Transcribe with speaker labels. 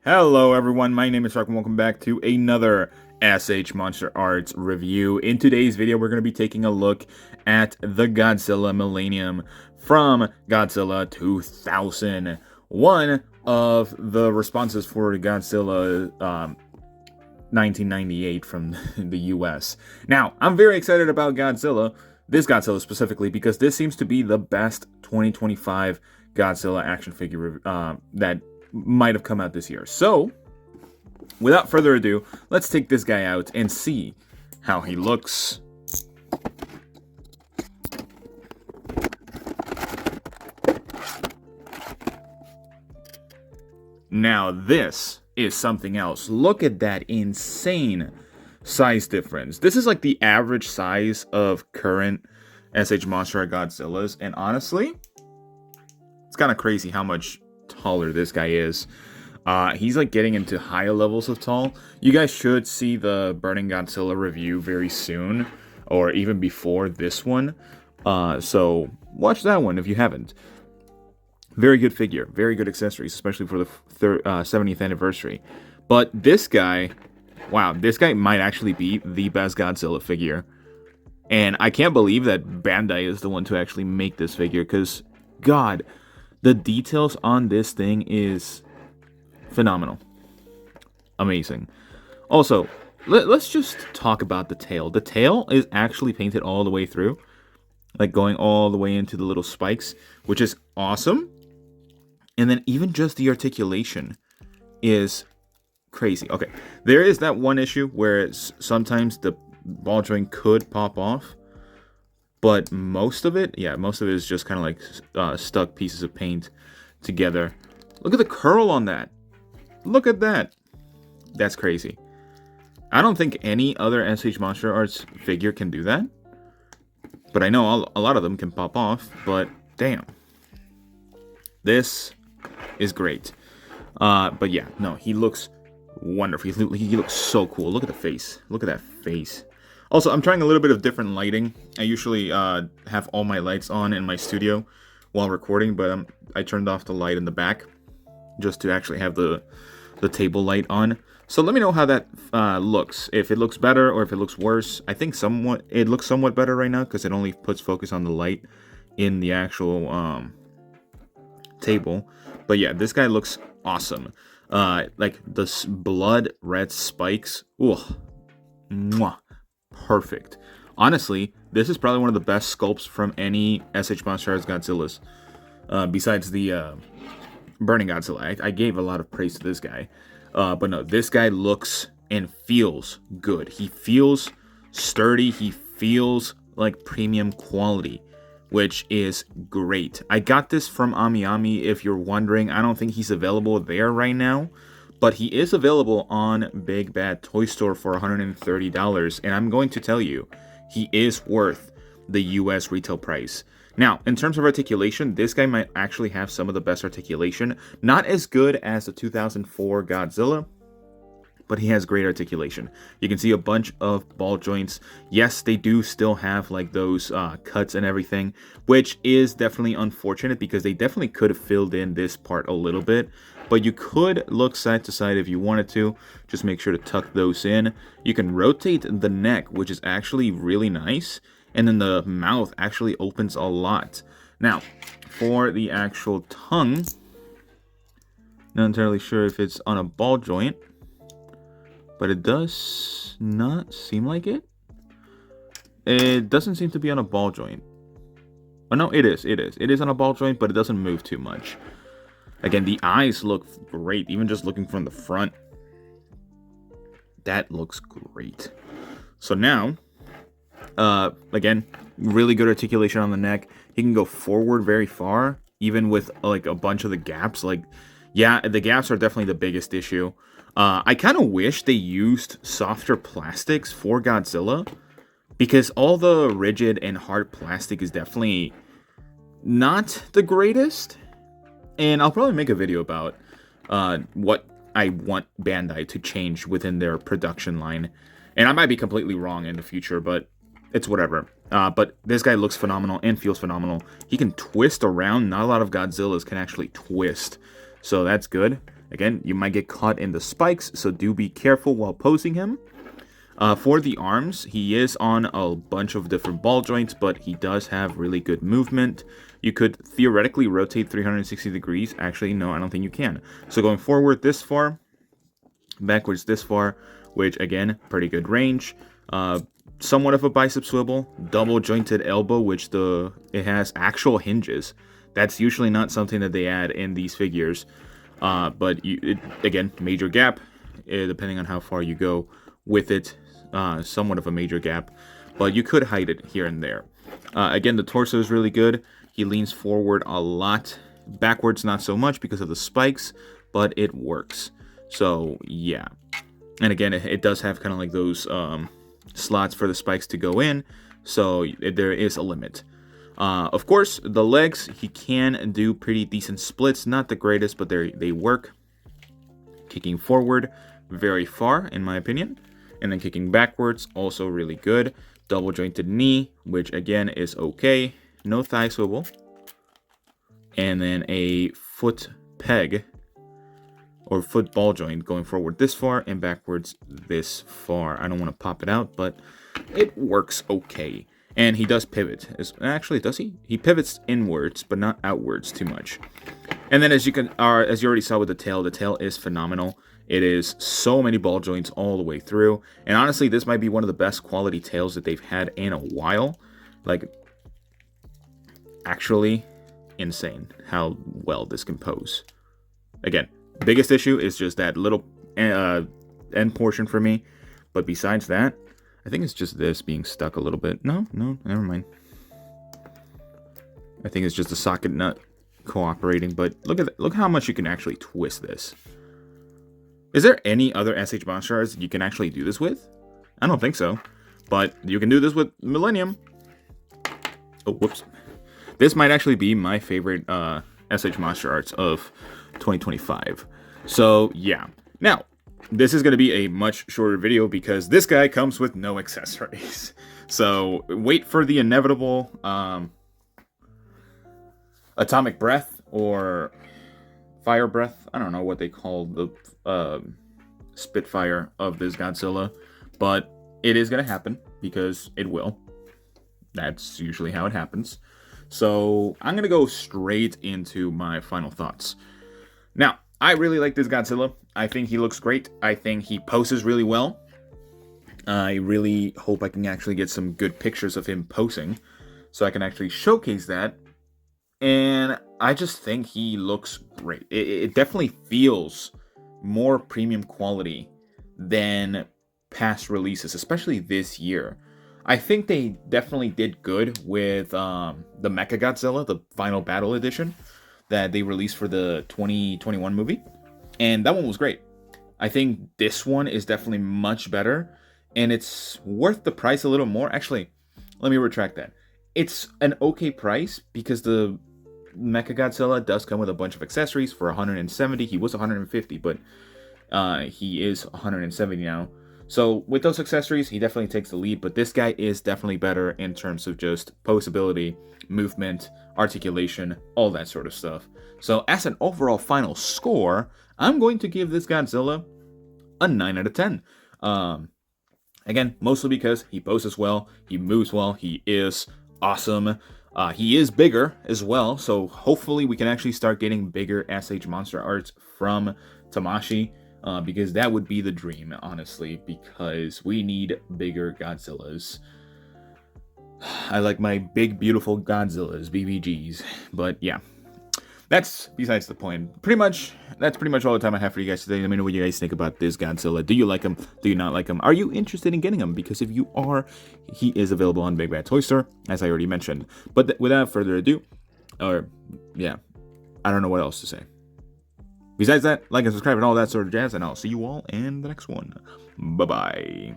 Speaker 1: Hello everyone, my name is Shark and welcome back to another S.H.MonsterArts review. In today's video, we're going to be taking a look at the Godzilla Millennium from Godzilla 2000. One of the responses for Godzilla 1998 from the US. Now, I'm very excited about Godzilla, this Godzilla specifically, because this seems to be the best 2025 Godzilla action figure that might have come out this year. So, without further ado, let's take this guy out and see how he looks. Now, this is something else. Look at that insane size difference. This is like the average size of current S.H. Monster Godzillas, and honestly, it's kind of crazy how much taller this guy is. He's like getting into higher levels of tall. You guys should see the Burning Godzilla review very soon, or even before this one. So watch that one if you haven't. Very good figure, very good accessories, especially for the 70th anniversary. But this guy, wow, this guy might actually be the best Godzilla figure. And I can't believe that Bandai is the one to actually make this figure, because, God, the details on this thing is phenomenal. Amazing. Also, let's just talk about the tail. The tail is actually painted all the way through, like going all the way into the little spikes, which is awesome. And then even just the articulation is crazy. Okay, there is that one issue where sometimes the ball joint could pop off, but most of it is just kind of like stuck pieces of paint together. Look at the curl on that. Look at that. That's crazy. I don't think any other S.H. MonsterArts figure can do that, but I know a lot of them can pop off, but damn. This is great. But yeah, no, he looks wonderful. He looks so cool. Look at the face. Look at that face. Also, I'm trying a little bit of different lighting. I usually have all my lights on in my studio while recording, but I turned off the light in the back just to actually have the table light on. So let me know how that looks. If it looks better or if it looks worse. I think it looks somewhat better right now because it only puts focus on the light in the actual table. But yeah, this guy looks awesome. Like the blood red spikes. Ooh, mwah. Perfect. Honestly, this is probably one of the best sculpts from any S.H. MonsterArts Godzillas. Besides the Burning Godzilla. I gave a lot of praise to this guy. But no, this guy looks and feels good. He feels sturdy. He feels like premium quality, which is great. I got this from Ami if you're wondering. I don't think he's available there right now, but he is available on Big Bad Toy Store for $130, and I'm going to tell you, he is worth the US retail price. Now, in terms of articulation, this guy might actually have some of the best articulation. Not as good as the 2004 Godzilla, but he has great articulation. You can see a bunch of ball joints. Yes, they do still have like those cuts and everything, which is definitely unfortunate because they definitely could have filled in this part a little bit. But you could look side to side if you wanted to. Just make sure to tuck those in. You can rotate the neck, which is actually really nice. And then the mouth actually opens a lot. Now, for the actual tongue, not entirely sure if it's on a ball joint, but it does not seem like it. It doesn't seem to be on a ball joint. Oh, no, it is. It is. It is on a ball joint, but it doesn't move too much. Again, the eyes look great. Even just looking from the front, that looks great. So now, again, really good articulation on the neck. He can go forward very far, even with like a bunch of the gaps. Like, yeah, the gaps are definitely the biggest issue. I kind of wish they used softer plastics for Godzilla, because all the rigid and hard plastic is definitely not the greatest. And I'll probably make a video about what I want Bandai to change within their production line. And I might be completely wrong in the future, but it's whatever. But this guy looks phenomenal and feels phenomenal. He can twist around. Not a lot of Godzillas can actually twist, so that's good. Again, you might get caught in the spikes, so do be careful while posing him. For the arms, he is on a bunch of different ball joints, but he does have really good movement. You could theoretically rotate 360 degrees. Actually, no, I don't think you can. So going forward this far, backwards this far, which again, pretty good range. Somewhat of a bicep swivel, double jointed elbow, which it has actual hinges. That's usually not something that they add in these figures. But again, major gap, depending on how far you go with it. Somewhat of a major gap, but you could hide it here and there. Again, the torso is really good. He leans forward a lot. Backwards, not so much because of the spikes, but it works. So, yeah. And again, it does have kind of like those slots for the spikes to go in, so there is a limit. Of course, the legs, he can do pretty decent splits. Not the greatest, but they work. Kicking forward very far, in my opinion. And then kicking backwards, also really good. Double jointed knee, which again is okay. No thigh swivel. And then a foot peg or foot ball joint going forward this far and backwards this far. I don't want to pop it out, but it works okay. And he does pivot. Actually, does he? He pivots inwards, but not outwards too much. And then as you already saw with the tail is phenomenal. It is so many ball joints all the way through. And honestly, this might be one of the best quality tails that they've had in a while. Like, actually insane how well this can pose. Again, biggest issue is just that little end portion for me. But besides that, I think it's just this being stuck a little bit. No, never mind. I think it's just the socket nut cooperating. But look how much you can actually twist this. Is there any other S.H.MonsterArts that you can actually do this with? I don't think so. But you can do this with Millennium. Oh, whoops. This might actually be my favorite S.H.MonsterArts of 2025. So, yeah. Now, this is going to be a much shorter video because this guy comes with no accessories. So, wait for the inevitable atomic breath or fire breath. I don't know what they call the Spitfire of this Godzilla, but it is going to happen because it will. That's usually how it happens. So I'm going to go straight into my final thoughts. Now, I really like this Godzilla. I think he looks great. I think he poses really well. I really hope I can actually get some good pictures of him posing so I can actually showcase that. And I just think he looks great. It definitely feels more premium quality than past releases, especially this year. I think they definitely did good with the Mechagodzilla, the Final Battle Edition that they released for the 2021 movie. And that one was great. I think this one is definitely much better. And it's worth the price a little more. Actually, let me retract that. It's an okay price because the Mechagodzilla does come with a bunch of accessories for $170. He was $150, but he is $170 now. So with those accessories, he definitely takes the lead, but this guy is definitely better in terms of just posability, movement, articulation, all that sort of stuff. So as an overall final score, I'm going to give this Godzilla a 9 out of 10. Again, mostly because he poses well, he moves well, he is awesome. He is bigger as well, so hopefully we can actually start getting bigger S.H.MonsterArts from Tamashii. Because that would be the dream, honestly, because we need bigger Godzillas. I like my big, beautiful Godzillas, BBGs. But yeah, that's besides the point. That's pretty much all the time I have for you guys today. Let me know what you guys think about this Godzilla. Do you like him? Do you not like him? Are you interested in getting him? Because if you are, he is available on Big Bad Toy Store, as I already mentioned. But without further ado, I don't know what else to say. Besides that, like and subscribe and all that sort of jazz, and I'll see you all in the next one. Bye-bye.